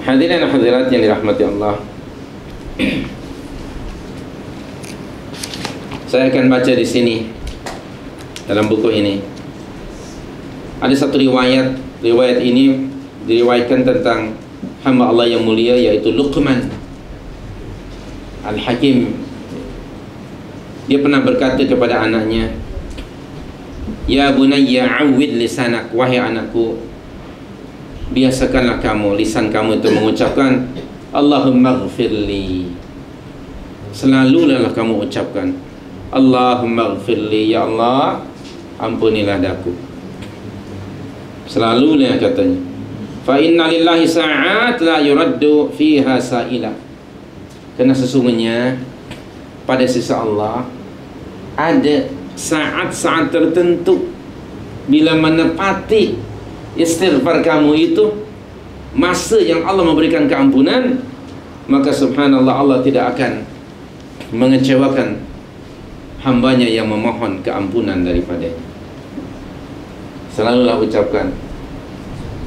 Hadirin dan hadirat yang dirahmati Allah, saya akan baca di sini dalam buku ini ada satu riwayat. Riwayat ini diriwayatkan tentang hamba Allah yang mulia, yaitu Luqman Al-Hakim. Dia pernah berkata kepada anaknya, "Ya bunayya awwid lisanak," wahai anakku, biasakanlah kamu, lisan kamu itu mengucapkan Allahumma ghfirli. Selalulah kamu ucapkan Allahumma ghfirli, ya Allah ampunilah daku. Selalulah katanya. Fa inna lillahi sa'at la yuraddu fiha sa'ila. Karena sesungguhnya pada sisi Allah ada saat-saat tertentu bila menepati istighfar kamu itu, masa yang Allah memberikan keampunan, maka subhanallah Allah tidak akan mengecewakan hambanya yang memohon keampunan daripadanya. Selalulah ucapkan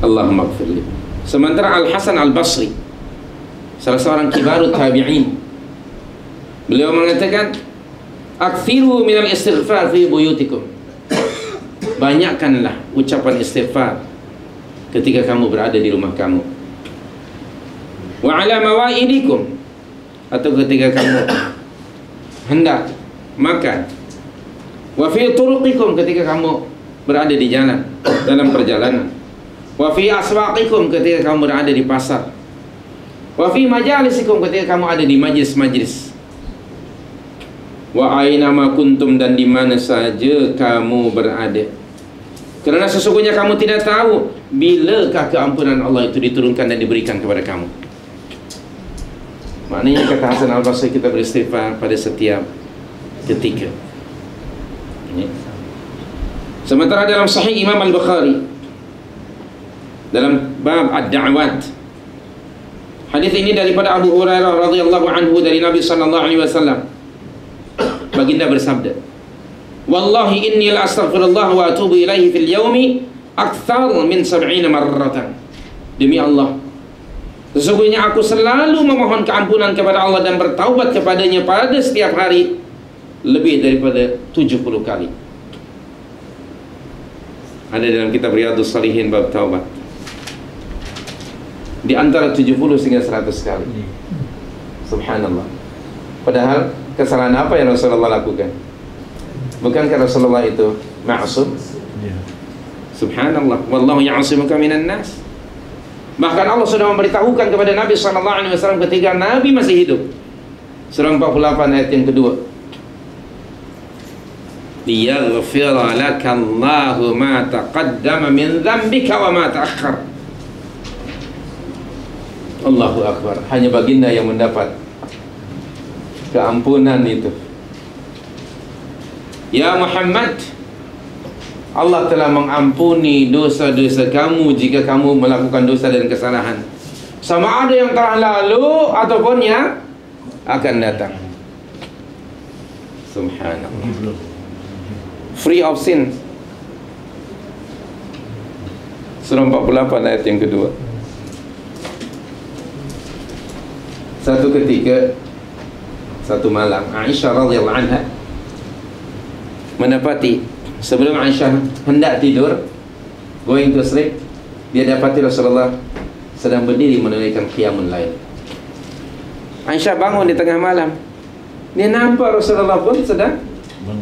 Allahumma gfirli. Sementara Al-Hasan Al-Basri, salah seorang kibarut tabi'in, beliau mengatakan, "Aktsiru minal istighfar fi buyutikum." Banyakkanlah ucapan istighfar ketika kamu berada di rumah kamu. Wa ala mawaidikum, atau ketika kamu hendak makan. Wa fi turuqikum, ketika kamu berada di jalan dalam perjalanan. Wa fi aswaqikum, ketika kamu berada di pasar. Wa fi majalisikum, ketika kamu ada di majlis-majlis. Wa aina ma kuntum, dan di mana saja kamu berada. Kerana sesungguhnya kamu tidak tahu bilakah keampunan Allah itu diturunkan dan diberikan kepada kamu. Maknanya kata Hasan Al-Basri, kita beristighfar pada setiap ketika. Sementara dalam Sahih Imam Al-Bukhari, dalam bab Ad-Da'wat, hadis ini daripada Abu Hurairah radhiyallahu anhu dari Nabi sallallahu alaihi wasallam. Baginda bersabda, "Wallahi inni la astaghfirullah wa atubu ilaihi fil yaumi akthar min 70 marratan." Demi Allah, sesungguhnya aku selalu memohon keampunan kepada Allah dan bertaubat kepadanya pada setiap hari lebih daripada 70 kali. Ada dalam kitab Riyadhus Shalihin bab taubat. Di antara 70 hingga 100 kali. Subhanallah. Padahal kesalahan apa yang Rasulullah lakukan? Bukankah Rasulullah itu ma'sum? Subhanallah. Wallahu ya'asimuka minan nas. Bahkan Allah sudah memberitahukan kepada Nabi SAW ketika Nabi masih hidup. Surah 48 ayat yang kedua. "Liyaghfira laka Allahu ma taqaddama min dzambika wa ma ta'akhkhar." Allahu Akbar. Hanya baginda yang mendapat keampunan itu. Ya Muhammad, Allah telah mengampuni dosa-dosa kamu jika kamu melakukan dosa dan kesalahan, sama ada yang telah lalu ataupun yang akan datang. Subhanallah. Free of sin. Surah 48 ayat yang kedua. Satu ketika, satu malam, Aisyah radhiyallahu anha mendapati, sebelum Aisyah hendak tidur, going to sleep, dia dapati Rasulullah sedang berdiri menunaikan qiyamul lail. Aisyah bangun di tengah malam, dia nampak Rasulullah pun sedang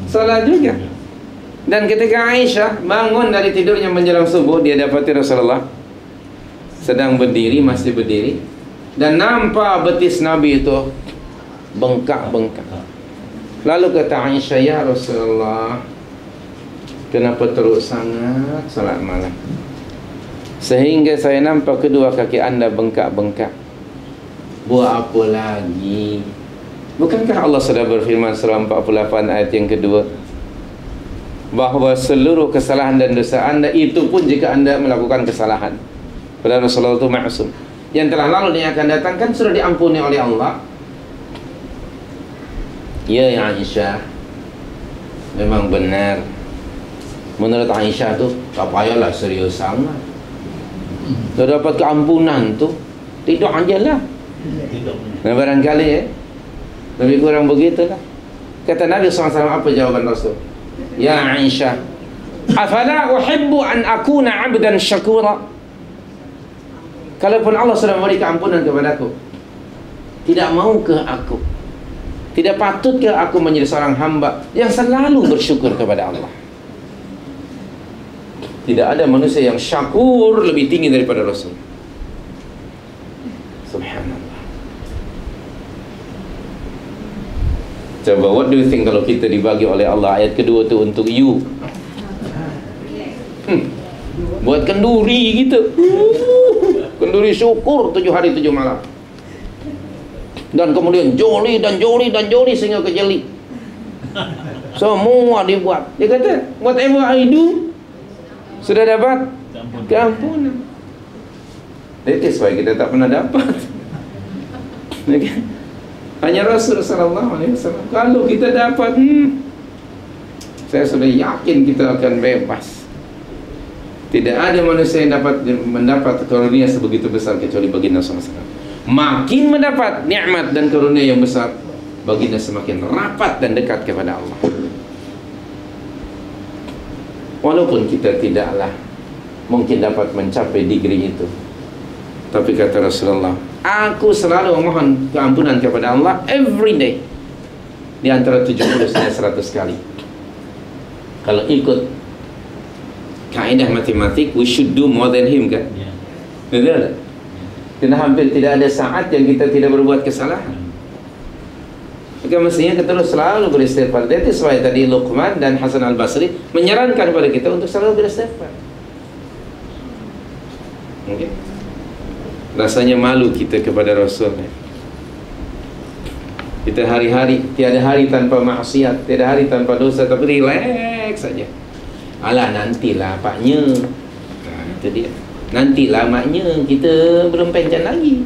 salat juga. Dan ketika Aisyah bangun dari tidurnya menjelang subuh, dia dapati Rasulullah sedang berdiri, masih berdiri, dan nampak betis Nabi itu bengkak-bengkak. Lalu kata Aisyah, "Ya Rasulullah, kenapa teruk sangat salat malam, sehingga saya nampak kedua kaki anda bengkak-bengkak? Buat apa lagi? Bukankah Allah sudah berfirman surah 48 ayat yang kedua, bahawa seluruh kesalahan dan dosa anda itu pun jika anda melakukan kesalahan." Padahal Rasulullah itu ma'sum. Yang telah lalu dan yang akan datang kan sudah diampuni oleh Allah. Ya Aisyah, memang benar. Menurut Aisyah tu tak payahlah serius sangat. Dah dapat keampunan tu, Tidur aja lah. Nah, barangkali lebih kurang begitulah. Kata Nabi SAW, apa jawaban Rasul? Ya Aisyah, afala uhibbu an akuna abdan syakura. Kalaupun Allah sudah memberi keampunan kepadaku, tidak maukah aku, tidak patutkah aku menjadi seorang hamba yang selalu bersyukur kepada Allah? Tidak ada manusia yang syakur lebih tinggi daripada Rasul. Subhanallah. Coba, what do you think kalau kita dibagi oleh Allah ayat kedua tu untuk you? Buat kenduri gitu. Kenduri syukur 7 hari 7 malam. Dan kemudian joli dan joli dan joli sehingga kejeli. Semua dibuat. Dia kata, whatever I do, sudah dapat keampunan. That is why kita tak pernah dapat. Okay. Hanya Rasul sallallahu alaihi wasallam. Kalau kita dapat, saya sudah yakin kita akan bebas. Tidak ada manusia yang mendapat karunia sebegitu besar kecuali baginda SAW. Makin mendapat nikmat dan karunia yang besar, baginda semakin rapat dan dekat kepada Allah. Walaupun kita tidaklah mungkin dapat mencapai degree itu, tapi kata Rasulullah, aku selalu memohon keampunan kepada Allah every day, di antara 70 sampai 100 kali. Kalau ikut kaedah matematik, we should do more than him, kan? Betul tak? Karena hampir tidak ada saat yang kita tidak berbuat kesalahan. Maka mestinya kita selalu beristighfar. That is why tadi Luqman dan Hasan al-Basri menyarankan kepada kita untuk selalu beristighfar. Okay? Rasanya malu kita kepada Rasul. Kita hari-hari, tiada hari tanpa maksiat, tiada hari tanpa dosa, tapi relax saja. Alah, nantilah paknya. Itu dia. Nantilah maknya, kita belum pencan lagi.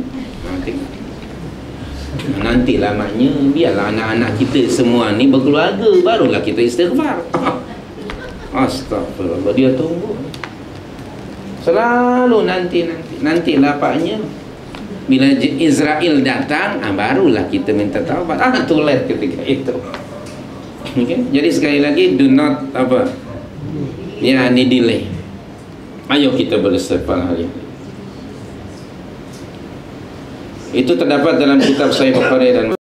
Nantilah maknya, biarlah anak-anak kita semua ni berkeluarga, barulah kita istighfar. Astagfirullah, dia tunggu. Selalu nantilah paknya. Bila Israel datang, barulah kita minta taubat. Too late ketika itu. Okay? Jadi sekali lagi, do not delay. Ayo kita beristighfar hari ini. Itu terdapat dalam kitab Sahih Bukhari dan